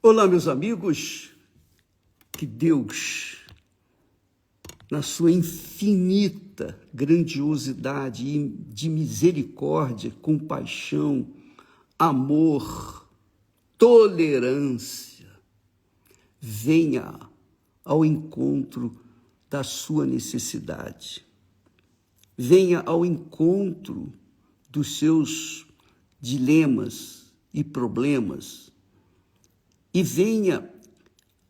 Olá, meus amigos, que Deus, na sua infinita grandiosidade de misericórdia, compaixão, amor, tolerância, venha ao encontro da sua necessidade, venha ao encontro dos seus dilemas e problemas, e venha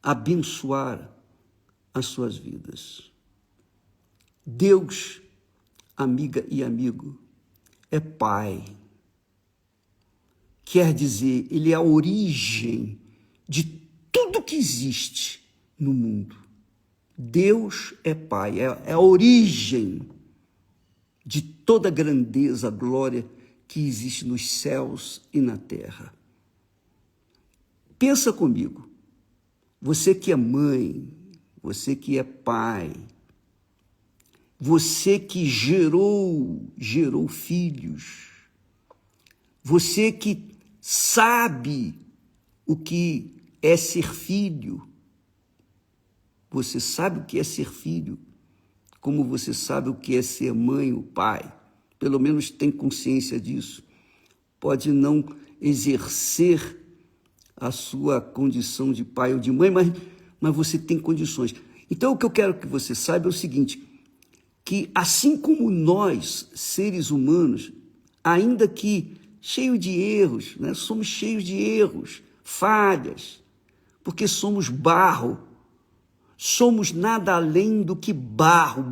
abençoar as suas vidas. Deus, amiga e amigo, é Pai. Quer dizer, Ele é a origem de tudo que existe no mundo. Deus é Pai, é a origem de toda a grandeza, glória que existe nos céus e na terra. Pensa comigo, você que é mãe, você que é pai, você que gerou filhos, você que sabe o que é ser filho, você sabe o que é ser filho, como você sabe o que é ser mãe ou pai, pelo menos tem consciência disso, pode não exercer a sua condição de pai ou de mãe, mas você tem condições. Então, o que eu quero que você saiba é o seguinte, que assim como nós, seres humanos, ainda que cheios de erros, né, somos cheios de erros, falhas, porque somos barro, somos nada além do que barro,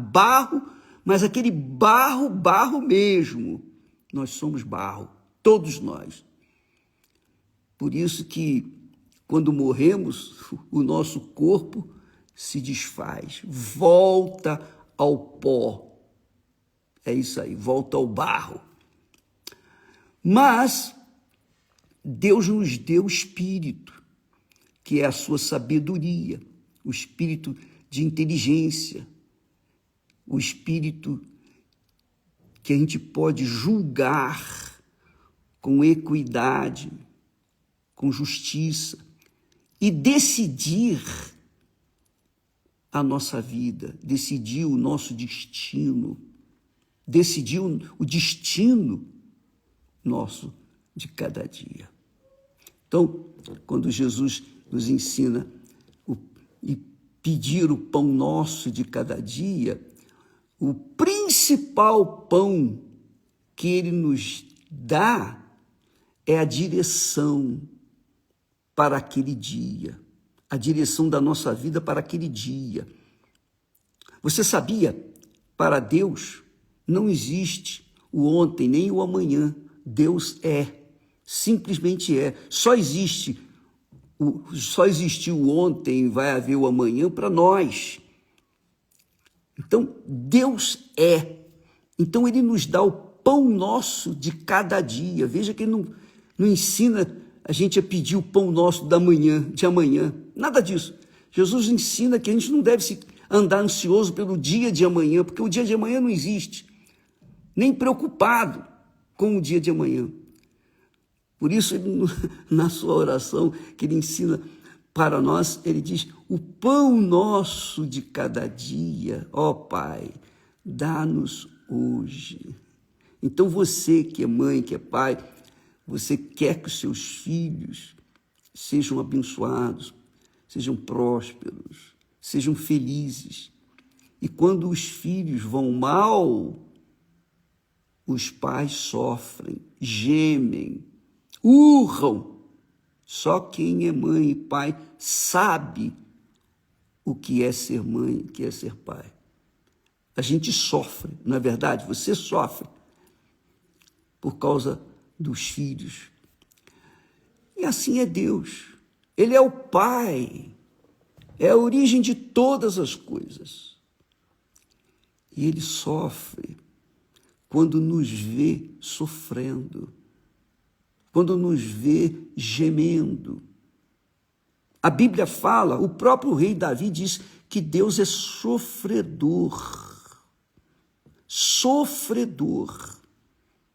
mas aquele barro mesmo, nós somos barro, todos nós. Por isso que, quando morremos, o nosso corpo se desfaz, volta ao pó. É isso aí, volta ao barro. Mas Deus nos deu o Espírito, que é a sua sabedoria, o Espírito de inteligência, o Espírito que a gente pode julgar com equidade, com justiça, e decidir a nossa vida, decidir o nosso destino, decidir o destino nosso de cada dia. Então, quando Jesus nos ensina e pedir o pão nosso de cada dia, o principal pão que Ele nos dá é a direção para aquele dia, a direção da nossa vida para aquele dia. Você sabia? Para Deus não existe o ontem nem o amanhã. Deus é, simplesmente é. Só existiu o ontem e vai haver o amanhã para nós. Então, Deus é. Então, Ele nos dá o pão nosso de cada dia. Veja que Ele não ensina a gente a pedir o pão nosso de amanhã. Nada disso. Jesus ensina que a gente não deve andar ansioso pelo dia de amanhã, porque o dia de amanhã não existe. Nem preocupado com o dia de amanhã. Por isso, ele, na sua oração que Ele ensina para nós, Ele diz, o pão nosso de cada dia, ó Pai, dá-nos hoje. Então você que é mãe, que é pai, você quer que os seus filhos sejam abençoados, sejam prósperos, sejam felizes. E quando os filhos vão mal, os pais sofrem, gemem, urram. Só quem é mãe e pai sabe o que é ser mãe, o que é ser pai. A gente sofre, não é verdade? Você sofre por causa dos filhos. E assim é Deus. Ele é o Pai, é a origem de todas as coisas. E Ele sofre quando nos vê sofrendo, quando nos vê gemendo. A Bíblia fala, o próprio rei Davi diz que Deus é sofredor. Sofredor.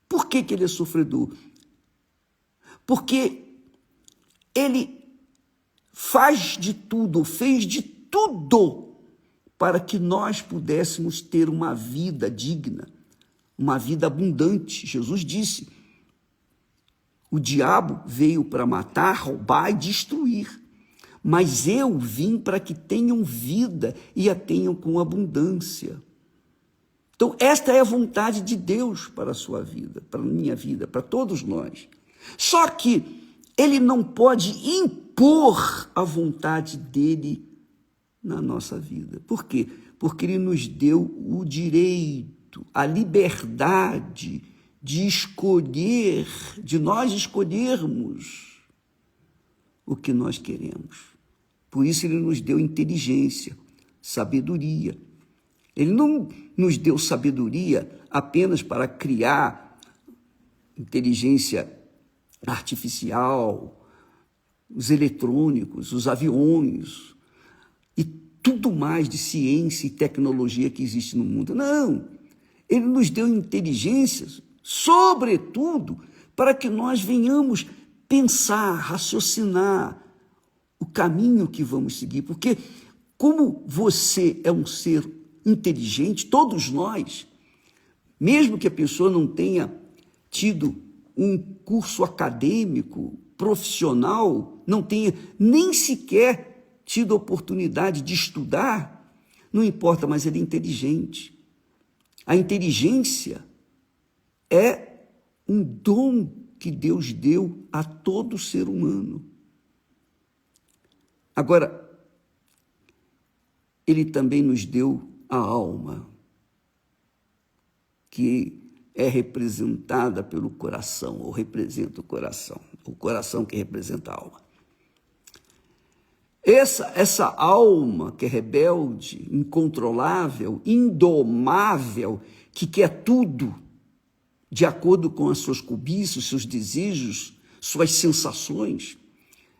Por que Ele é sofredor? Porque Ele faz de tudo, fez de tudo para que nós pudéssemos ter uma vida digna, uma vida abundante. Jesus disse: o diabo veio para matar, roubar e destruir, mas eu vim para que tenham vida e a tenham com abundância. Então, esta é a vontade de Deus para a sua vida, para a minha vida, para todos nós. Só que ele não pode impor a vontade dele na nossa vida. Por quê? Porque ele nos deu o direito, a liberdade de escolher, de nós escolhermos o que nós queremos. Por isso ele nos deu inteligência, sabedoria. Ele não nos deu sabedoria apenas para criar inteligência artificial, os eletrônicos, os aviões e tudo mais de ciência e tecnologia que existe no mundo. Não, ele nos deu inteligências, sobretudo, para que nós venhamos pensar, raciocinar o caminho que vamos seguir. Porque como você é um ser inteligente, todos nós, mesmo que a pessoa não tenha tido um curso acadêmico, profissional, não tenha nem sequer tido a oportunidade de estudar, não importa, mas ele é inteligente. A inteligência é um dom que Deus deu a todo ser humano. Agora, ele também nos deu a alma, que é representada pelo coração, ou representa o coração que representa a alma. Essa alma que é rebelde, incontrolável, indomável, que quer tudo de acordo com as suas cobiças, seus desejos, suas sensações,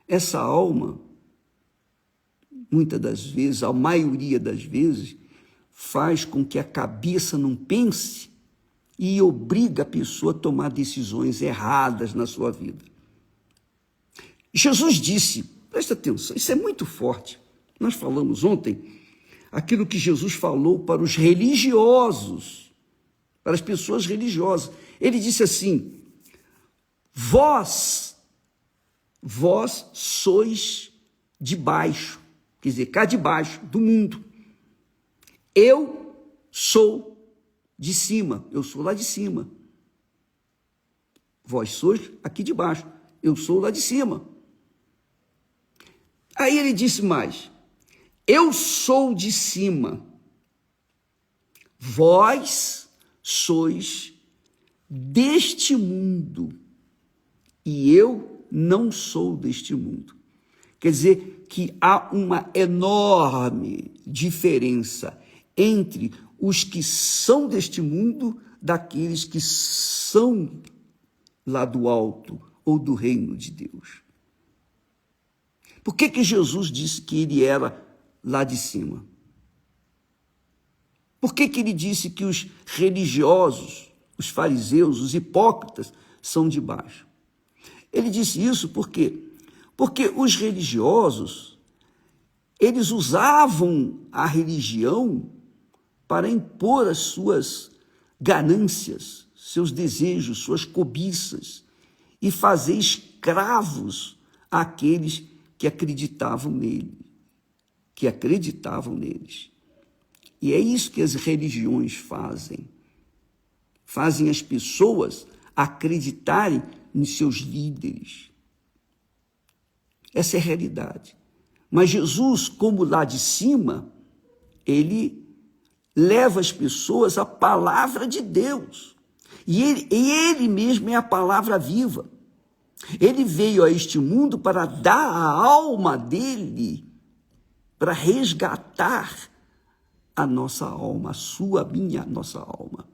essa alma, muitas das vezes, a maioria das vezes, faz com que a cabeça não pense e obriga a pessoa a tomar decisões erradas na sua vida. Jesus disse, presta atenção, isso é muito forte. Nós falamos ontem aquilo que Jesus falou para os religiosos, para as pessoas religiosas. Ele disse assim: vós sois de baixo, quer dizer, cá de baixo, do mundo. Eu sou de cima, eu sou lá de cima. Vós sois aqui de baixo, eu sou lá de cima. Aí ele disse mais: eu sou de cima, vós sois deste mundo, e eu não sou deste mundo. Quer dizer que há uma enorme diferença entre os que são deste mundo daqueles que são lá do alto ou do reino de Deus. Por que Jesus disse que ele era lá de cima? Por que ele disse que os religiosos, os fariseus, os hipócritas são de baixo? Ele disse isso porque os religiosos, eles usavam a religião para impor as suas ganâncias, seus desejos, suas cobiças e fazer escravos àqueles que acreditavam neles. E é isso que as religiões fazem. Fazem as pessoas acreditarem nos seus líderes. Essa é a realidade. Mas Jesus, como lá de cima, ele leva as pessoas à palavra de Deus. E ele mesmo é a palavra viva. Ele veio a este mundo para dar a alma dele, para resgatar a nossa alma, a nossa alma.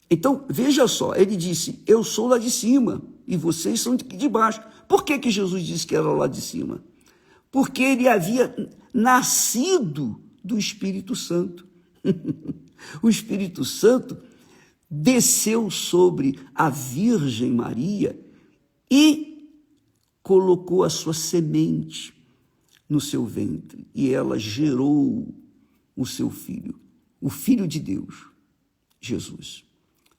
Então, veja só, ele disse, eu sou lá de cima e vocês são de baixo. Por que Jesus disse que era lá de cima? Porque ele havia nascido do Espírito Santo. O Espírito Santo desceu sobre a Virgem Maria e colocou a sua semente no seu ventre e ela gerou o seu filho, o Filho de Deus, Jesus.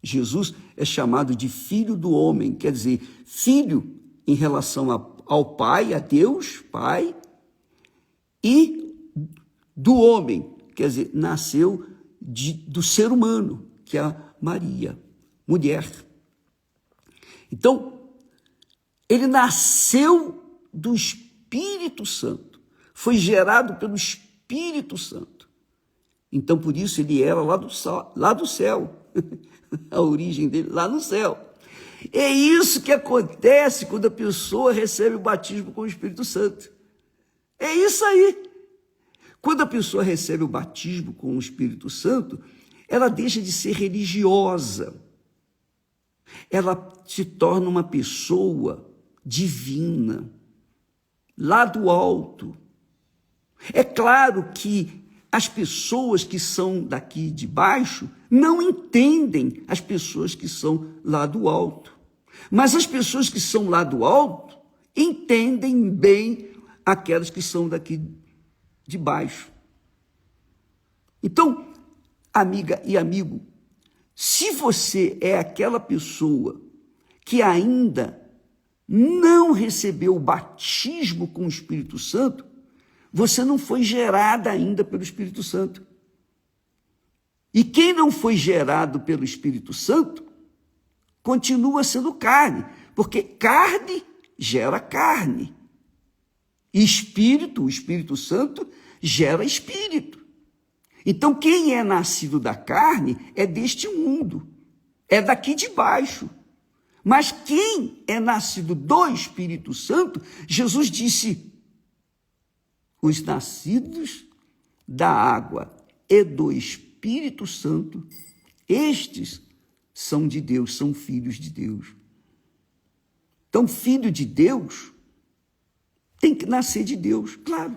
Jesus é chamado de Filho do homem, quer dizer, filho em relação ao Pai, a Deus, Pai, e do homem, quer dizer, nasceu do ser humano, que é a Maria, mulher. Então, ele nasceu do Espírito Santo, foi gerado pelo Espírito Santo. Então, por isso, ele era lá do céu, a origem dele lá no céu. É isso que acontece quando a pessoa recebe o batismo com o Espírito Santo. É isso aí. Quando a pessoa recebe o batismo com o Espírito Santo, ela deixa de ser religiosa. Ela se torna uma pessoa divina, lá do alto. É claro que as pessoas que são daqui de baixo não entendem as pessoas que são lá do alto. Mas as pessoas que são lá do alto entendem bem aquelas que são daqui de baixo. Então, amiga e amigo, se você é aquela pessoa que ainda não recebeu o batismo com o Espírito Santo, você não foi gerada ainda pelo Espírito Santo. E quem não foi gerado pelo Espírito Santo, continua sendo carne, porque carne gera carne. E espírito, o Espírito Santo, gera espírito. Então, quem é nascido da carne é deste mundo, é daqui de baixo. Mas quem é nascido do Espírito Santo, Jesus disse: os nascidos da água e do Espírito Santo, estes são de Deus, são filhos de Deus. Então, filho de Deus tem que nascer de Deus, claro.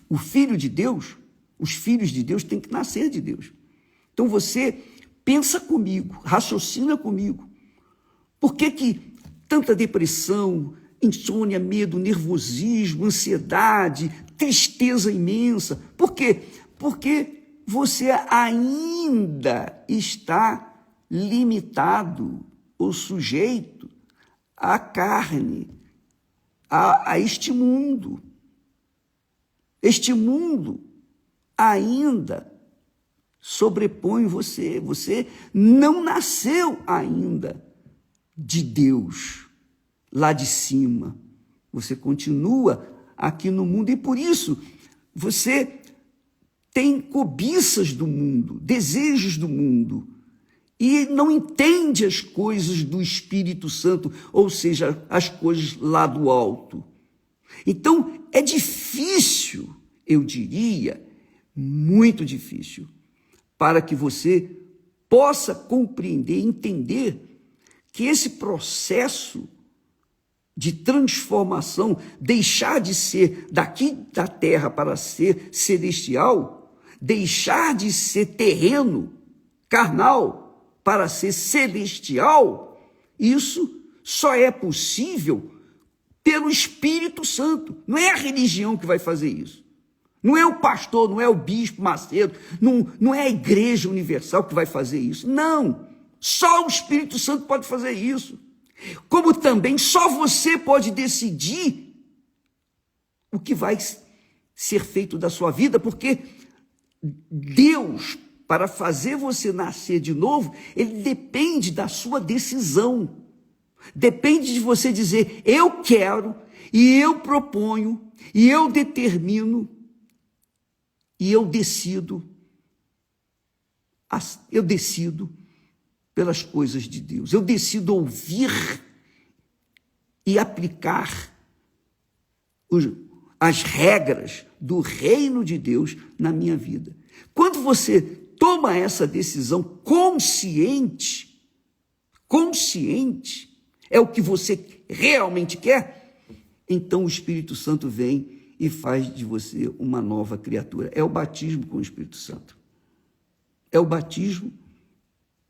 O filho de Deus, os filhos de Deus têm que nascer de Deus. Então, você pensa comigo, raciocina comigo. Por que tanta depressão, insônia, medo, nervosismo, ansiedade, tristeza imensa? Por quê? Porque você ainda está limitado ou sujeito à carne, a este mundo. Este mundo ainda sobrepõe você. Você não nasceu ainda de Deus, lá de cima. Você continua aqui no mundo e por isso você tem cobiças do mundo, desejos do mundo, e não entende as coisas do Espírito Santo, ou seja, as coisas lá do alto. Então, é difícil, eu diria, muito difícil, para que você possa compreender, entender que esse processo de transformação, deixar de ser daqui da terra para ser celestial, deixar de ser terreno, carnal, para ser celestial, isso só é possível pelo Espírito Santo. Não é a religião que vai fazer isso. Não é o pastor, não é o bispo Macedo, não é a Igreja Universal que vai fazer isso. Não, só o Espírito Santo pode fazer isso. Como também só você pode decidir o que vai ser feito da sua vida, porque Deus, para fazer você nascer de novo, ele depende da sua decisão. Depende de você dizer: eu quero, e eu proponho, e eu determino, e eu decido pelas coisas de Deus. Eu decido ouvir e aplicar as regras do reino de Deus na minha vida. Quando você toma essa decisão consciente, é o que você realmente quer, então o Espírito Santo vem e faz de você uma nova criatura. É o batismo com o Espírito Santo. É o batismo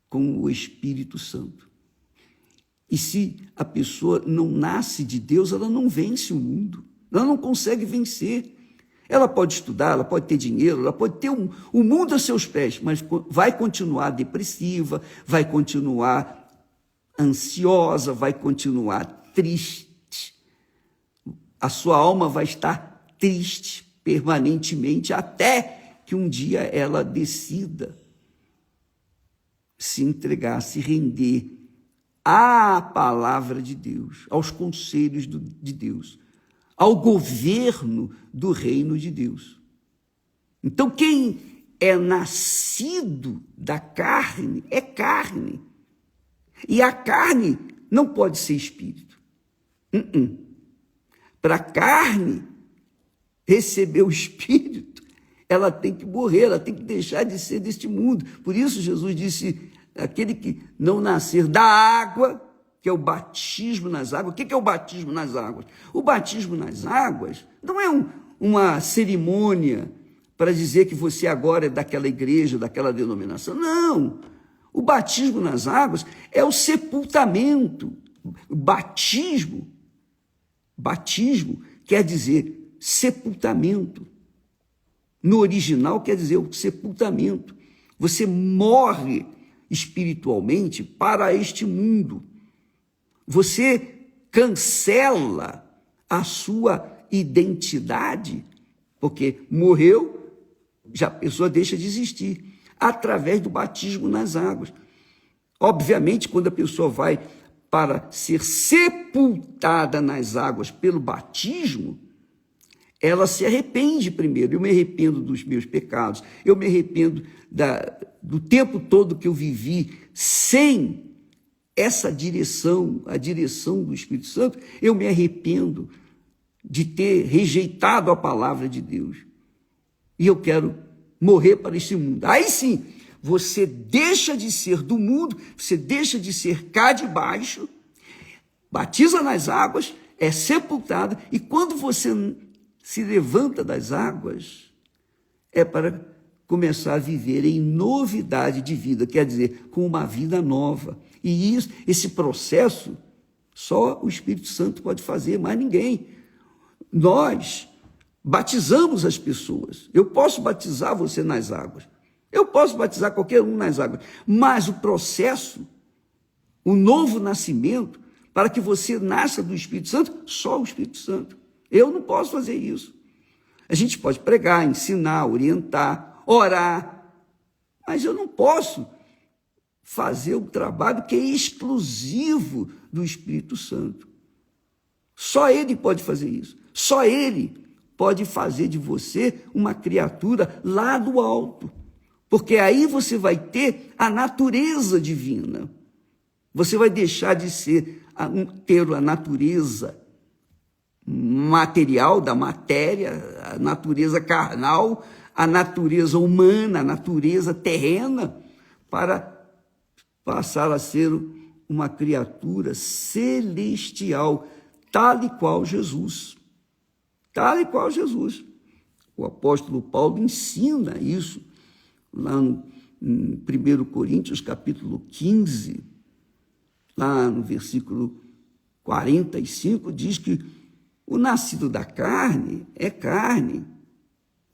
com o Espírito Santo. E se a pessoa não nasce de Deus, ela não vence o mundo, ela não consegue vencer. Ela pode estudar, ela pode ter dinheiro, ela pode ter o mundo a seus pés, mas vai continuar depressiva, vai continuar ansiosa, vai continuar triste. A sua alma vai estar triste permanentemente até que um dia ela decida se entregar, se render à palavra de Deus, aos conselhos de Deus, ao governo do reino de Deus. Então, quem é nascido da carne é carne. E a carne não pode ser espírito. Para a carne receber o espírito, ela tem que morrer, ela tem que deixar de ser deste mundo. Por isso Jesus disse, aquele que não nascer da água, que é o batismo nas águas. O que é o batismo nas águas? O batismo nas águas não é uma cerimônia para dizer que você agora é daquela igreja, daquela denominação. Não! O batismo nas águas é o sepultamento. Batismo quer dizer sepultamento. No original quer dizer o sepultamento. Você morre espiritualmente para este mundo. Você cancela a sua identidade, porque morreu, já a pessoa deixa de existir, através do batismo nas águas. Obviamente, quando a pessoa vai para ser sepultada nas águas pelo batismo, ela se arrepende primeiro. Eu me arrependo dos meus pecados, eu me arrependo do tempo todo que eu vivi sem essa direção, a direção do Espírito Santo. Eu me arrependo de ter rejeitado a palavra de Deus. E eu quero morrer para este mundo. Aí sim, você deixa de ser do mundo, você deixa de ser cá de baixo, batiza nas águas, é sepultado, e quando você se levanta das águas, é para começar a viver em novidade de vida, quer dizer, com uma vida nova. E esse processo, só o Espírito Santo pode fazer, mais ninguém. Nós batizamos as pessoas. Eu posso batizar você nas águas. Eu posso batizar qualquer um nas águas. Mas o processo, o novo nascimento, para que você nasça do Espírito Santo, só o Espírito Santo. Eu não posso fazer isso. A gente pode pregar, ensinar, orientar, orar, mas eu não posso fazer o trabalho que é exclusivo do Espírito Santo. Só Ele pode fazer isso. Só Ele pode fazer de você uma criatura lá do alto. Porque aí você vai ter a natureza divina. Você vai deixar de ter a natureza material da matéria, a natureza carnal, a natureza humana, a natureza terrena, para passar a ser uma criatura celestial, tal e qual Jesus. Tal e qual Jesus. O apóstolo Paulo ensina isso lá em 1 Coríntios, capítulo 15, lá no versículo 45, diz que o nascido da carne é carne.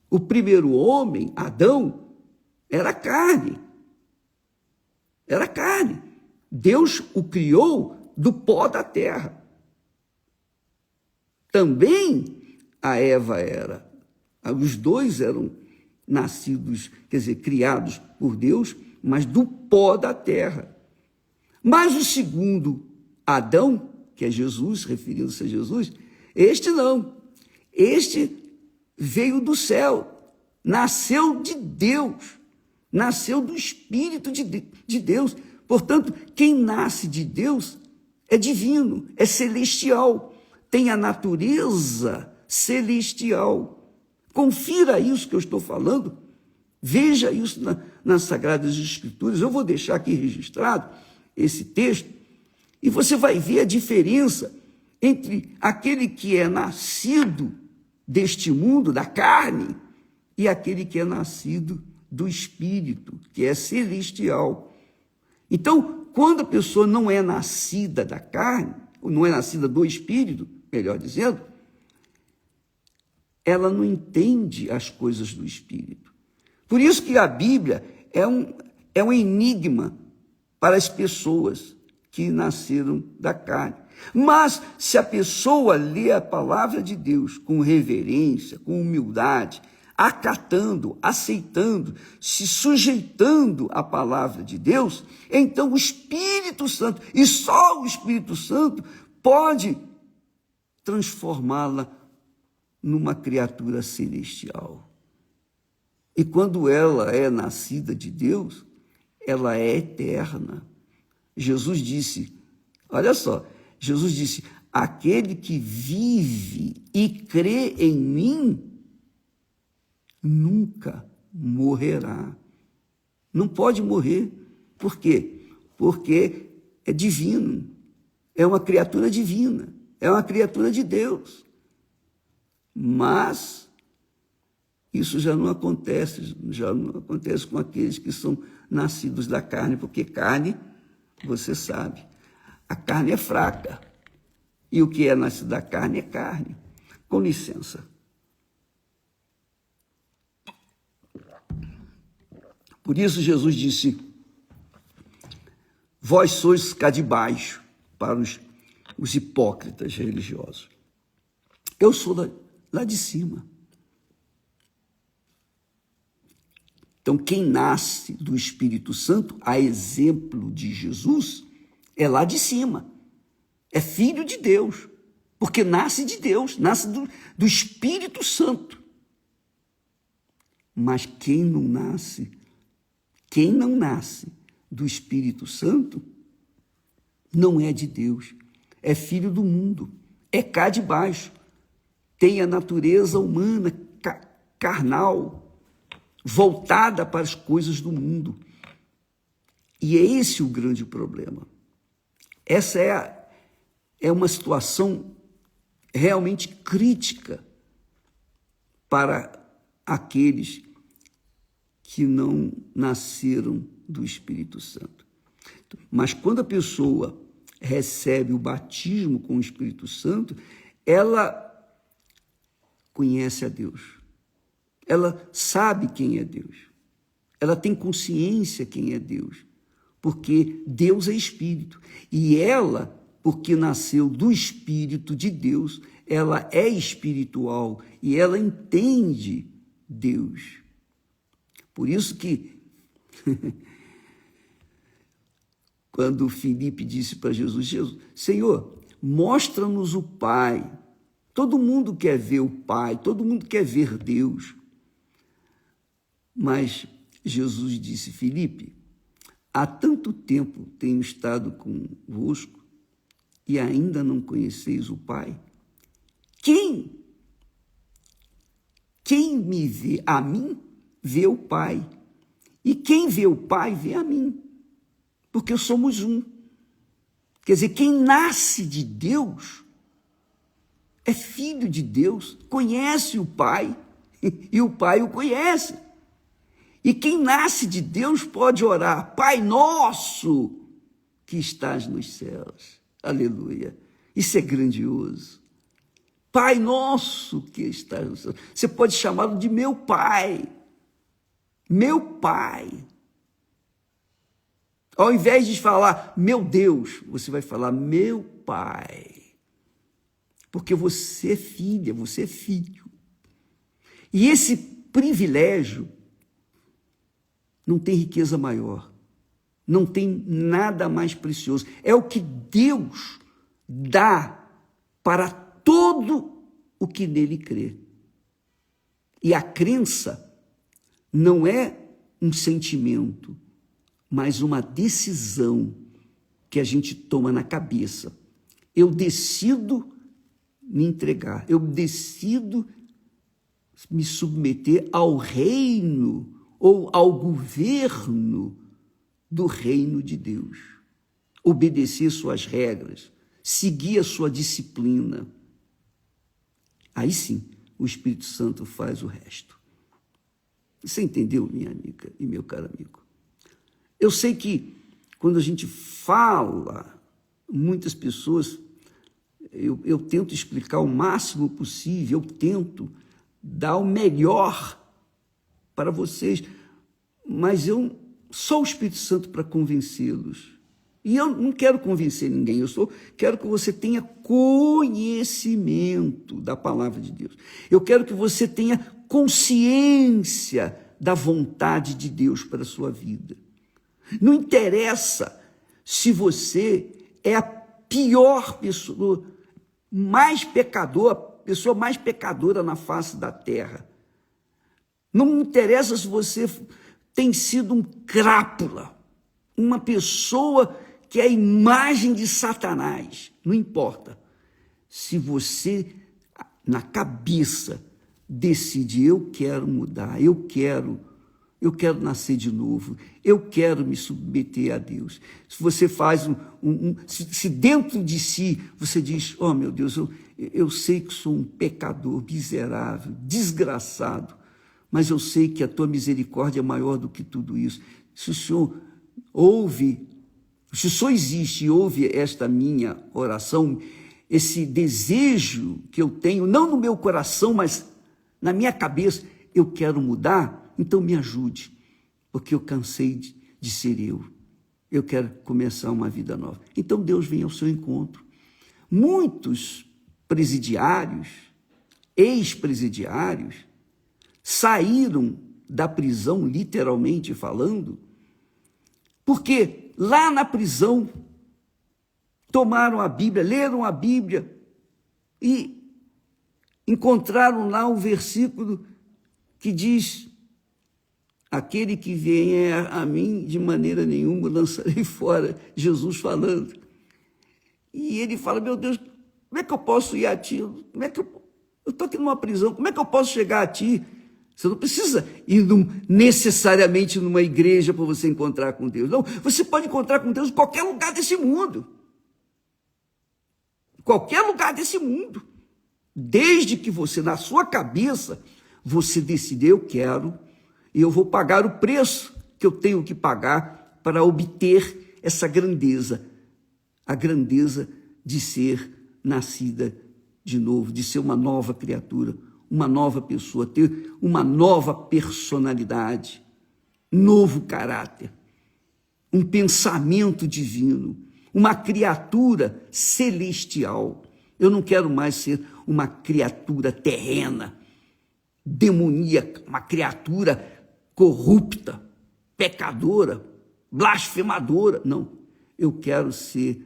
O primeiro homem, Adão, era carne. Era carne. Deus o criou do pó da terra. Também a Eva era. Os dois eram nascidos, quer dizer, criados por Deus, mas do pó da terra. Mas o segundo Adão, que é Jesus, referindo-se a Jesus, este não. Este veio do céu, nasceu de Deus, nasceu do Espírito de Deus. Portanto, quem nasce de Deus é divino, é celestial, tem a natureza celestial. Confira isso que eu estou falando, veja isso nas Sagradas Escrituras. Eu vou deixar aqui registrado esse texto, e você vai ver a diferença entre aquele que é nascido deste mundo, da carne, e aquele que é nascido do Espírito, que é celestial. Então, quando a pessoa não é nascida da carne, ou não é nascida do Espírito, melhor dizendo, ela não entende as coisas do Espírito. Por isso que a Bíblia é um enigma para as pessoas que nasceram da carne. Mas se a pessoa lê a palavra de Deus com reverência, com humildade, acatando, aceitando, se sujeitando à palavra de Deus, então o Espírito Santo, e só o Espírito Santo, pode transformá-la numa criatura celestial. E quando ela é nascida de Deus, ela é eterna. Jesus disse, olha só, Jesus disse, aquele que vive e crê em mim, nunca morrerá. Não pode morrer. Por quê? Porque é divino, é uma criatura divina, é uma criatura de Deus. Mas isso já não acontece com aqueles que são nascidos da carne, porque carne, você sabe, a carne é fraca. E o que é nascido da carne é carne. Com licença. Por isso Jesus disse, vós sois cá de baixo, para os hipócritas religiosos. Eu sou lá de cima. Então, quem nasce do Espírito Santo, a exemplo de Jesus, é lá de cima. É filho de Deus, porque nasce de Deus, nasce do Espírito Santo. Mas quem não nasce do Espírito Santo, não é de Deus, é filho do mundo, é cá de baixo, tem a natureza humana, carnal, voltada para as coisas do mundo. E é esse o grande problema. Essa é uma situação realmente crítica para aqueles que não nasceram do Espírito Santo. Mas quando a pessoa recebe o batismo com o Espírito Santo, ela conhece a Deus. Ela sabe quem é Deus. Ela tem consciência quem é Deus. Porque Deus é Espírito. E ela, porque nasceu do Espírito de Deus, ela é espiritual e ela entende Deus. Por isso que, quando Filipe disse para Jesus, Senhor, mostra-nos o Pai. Todo mundo quer ver o Pai, todo mundo quer ver Deus. Mas Jesus disse, Filipe, há tanto tempo tenho estado convosco e ainda não conheceis o Pai? Quem me vê a mim, vê o Pai. E quem vê o Pai, vê a mim. Porque somos um. Quer dizer, quem nasce de Deus é filho de Deus, conhece o Pai e o Pai o conhece. E quem nasce de Deus pode orar, Pai nosso que estás nos céus. Aleluia. Isso é grandioso. Pai nosso que estás nos céus. Você pode chamá-lo de meu Pai. Meu Pai. Ao invés de falar meu Deus, você vai falar meu Pai. Porque você é filha, você é filho. E esse privilégio não tem riqueza maior, não tem nada mais precioso. É o que Deus dá para todo o que nele crê. E a crença não é um sentimento, mas uma decisão que a gente toma na cabeça. Eu decido me entregar, eu decido me submeter ao reino ou ao governo do reino de Deus. Obedecer suas regras, seguir a sua disciplina. Aí sim, o Espírito Santo faz o resto. Você entendeu, minha amiga e meu caro amigo? Eu sei que quando a gente fala, muitas pessoas, eu tento explicar o máximo possível, eu tento dar o melhor para vocês, mas eu sou o Espírito Santo para convencê-los. E eu não quero convencer ninguém, quero que você tenha conhecimento da palavra de Deus. Eu quero que você tenha consciência da vontade de Deus para a sua vida. Não interessa se você é a pior pessoa, a pessoa mais pecadora na face da terra. Não interessa se você tem sido um crápula, uma pessoa que é a imagem de Satanás. Não importa. Se você, na cabeça, decide, eu quero mudar, eu quero nascer de novo, eu quero me submeter a Deus. Se você faz se dentro de si você diz, oh meu Deus, eu sei que sou um pecador miserável, desgraçado, mas eu sei que a tua misericórdia é maior do que tudo isso. Se o Senhor existe e ouve esta minha oração, esse desejo que eu tenho, não no meu coração, mas na minha cabeça, eu quero mudar, então me ajude, porque eu cansei de ser eu. Eu quero começar uma vida nova. Então Deus vem ao seu encontro. Muitos presidiários, ex-presidiários, saíram da prisão, literalmente falando, porque lá na prisão tomaram a Bíblia, leram a Bíblia e encontraram lá um versículo que diz: aquele que vier a mim, de maneira nenhuma lançarei fora. Jesus falando. E ele fala, meu Deus, como é que eu posso ir a ti? Como é que eu estou aqui numa prisão, como é que eu posso chegar a ti? Você não precisa ir necessariamente numa igreja para você encontrar com Deus. Não, você pode encontrar com Deus em qualquer lugar desse mundo. Qualquer lugar desse mundo. Desde que você, na sua cabeça, você decidir, eu quero, e eu vou pagar o preço que eu tenho que pagar para obter essa grandeza. A grandeza de ser nascida de novo, de ser uma nova criatura, uma nova pessoa, ter uma nova personalidade, novo caráter, um pensamento divino, uma criatura celestial. Eu não quero mais ser uma criatura terrena, demoníaca, uma criatura corrupta, pecadora, blasfemadora. Não, eu quero ser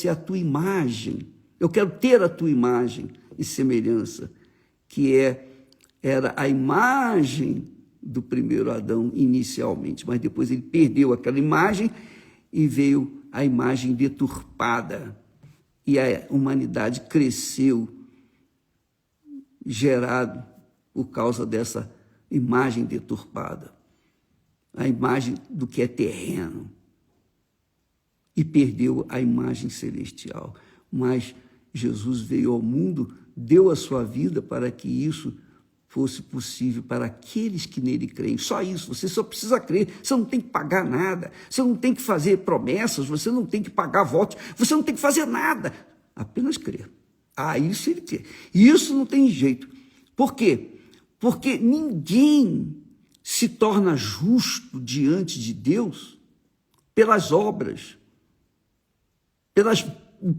a tua imagem. Eu quero ter a tua imagem e semelhança, que era a imagem do primeiro Adão inicialmente, mas depois ele perdeu aquela imagem e veio a imagem deturpada. E a humanidade cresceu, gerado por causa dessa imagem deturpada, a imagem do que é terreno, e perdeu a imagem celestial. Mas Jesus veio ao mundo, deu a sua vida para que isso fosse possível para aqueles que nele creem. Só isso, você só precisa crer, você não tem que pagar nada, você não tem que fazer promessas, você não tem que pagar votos, você não tem que fazer nada, apenas crer. Isso ele quer. E isso não tem jeito. Por quê? Porque ninguém se torna justo diante de Deus pelas obras, pelo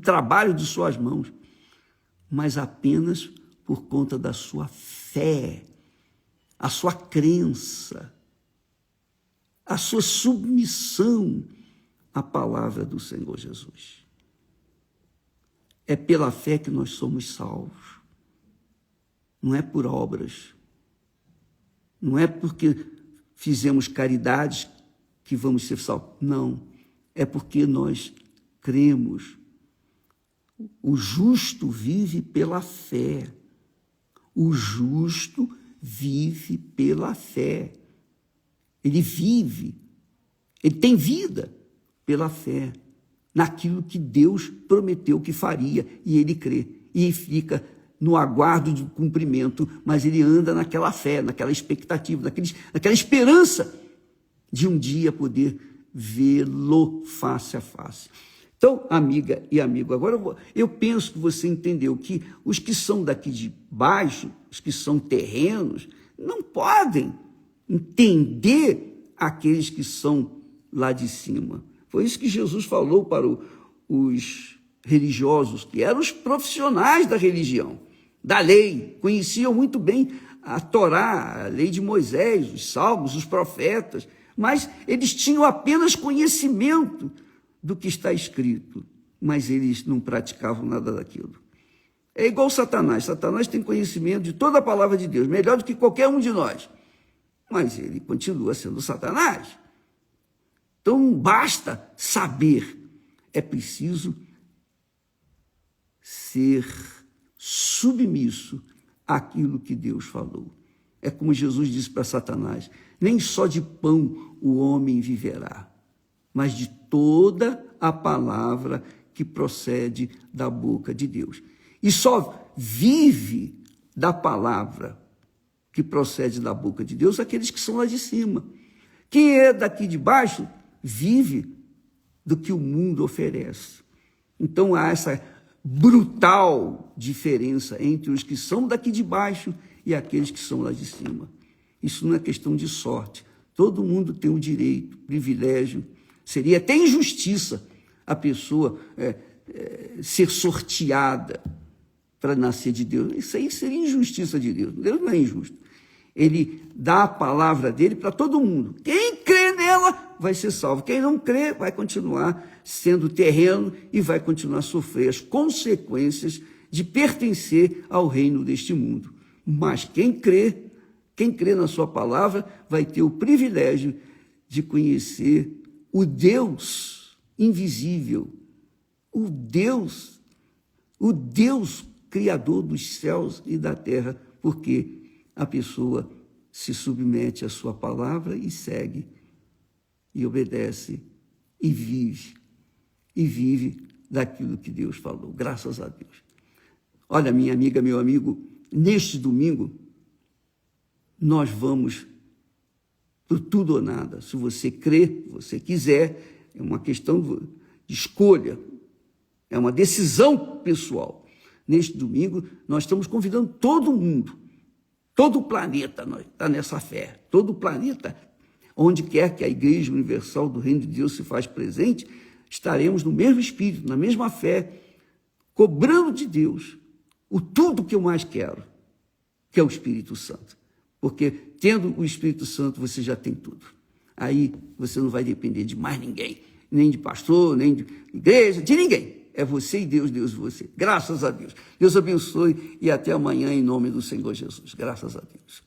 trabalho de suas mãos, mas apenas por conta da sua fé, a sua crença, a sua submissão à palavra do Senhor Jesus. É pela fé que nós somos salvos. Não é por obras. Não é porque fizemos caridades que vamos ser salvos. Não. É porque nós cremos. O justo vive pela fé. O justo vive pela fé. Ele vive, ele tem vida pela fé, naquilo que Deus prometeu que faria, e ele crê, e fica no aguardo de cumprimento, mas ele anda naquela fé, naquela expectativa, naquela esperança de um dia poder vê-lo face a face. Então, amiga e amigo, agora eu penso que você entendeu que os que são daqui de baixo, os que são terrenos, não podem entender aqueles que são lá de cima. Foi isso que Jesus falou para os religiosos, que eram os profissionais da religião, da lei, conheciam muito bem a Torá, a lei de Moisés, os salmos, os profetas, mas eles tinham apenas conhecimento do que está escrito, mas eles não praticavam nada daquilo. É igual Satanás. Satanás tem conhecimento de toda a palavra de Deus, melhor do que qualquer um de nós, mas ele continua sendo Satanás. Então não basta saber, é preciso ser submisso àquilo que Deus falou. É como Jesus disse para Satanás: nem só de pão o homem viverá, mas de toda a palavra que procede da boca de Deus. E só vive da palavra que procede da boca de Deus aqueles que são lá de cima. Quem é daqui de baixo vive do que o mundo oferece. Então há essa brutal diferença entre os que são daqui de baixo e aqueles que são lá de cima. Isso não é questão de sorte. Todo mundo tem o direito, privilégio. Seria até injustiça a pessoa ser sorteada para nascer de Deus. Isso aí seria injustiça de Deus. Deus não é injusto. Ele dá a palavra dele para todo mundo. Quem crê nela vai ser salvo. Quem não crê vai continuar sendo terreno e vai continuar a sofrer as consequências de pertencer ao reino deste mundo. Mas quem crê na sua palavra vai ter o privilégio de conhecer o Deus invisível, o Deus criador dos céus e da terra, porque a pessoa se submete à sua palavra e segue, e obedece, e vive daquilo que Deus falou, graças a Deus. Olha, minha amiga, meu amigo, neste domingo, nós vamos por tudo ou nada. Se você crê, se você quiser, é uma questão de escolha, é uma decisão pessoal. Neste domingo, nós estamos convidando todo mundo, todo o planeta está nessa fé, todo o planeta, onde quer que a Igreja Universal do Reino de Deus se faz presente, estaremos no mesmo espírito, na mesma fé, cobrando de Deus o tudo que eu mais quero, que é o Espírito Santo. Porque tendo o Espírito Santo, você já tem tudo. Aí você não vai depender de mais ninguém, nem de pastor, nem de igreja, de ninguém. É você e Deus, Deus e você. Graças a Deus. Deus abençoe e até amanhã em nome do Senhor Jesus. Graças a Deus.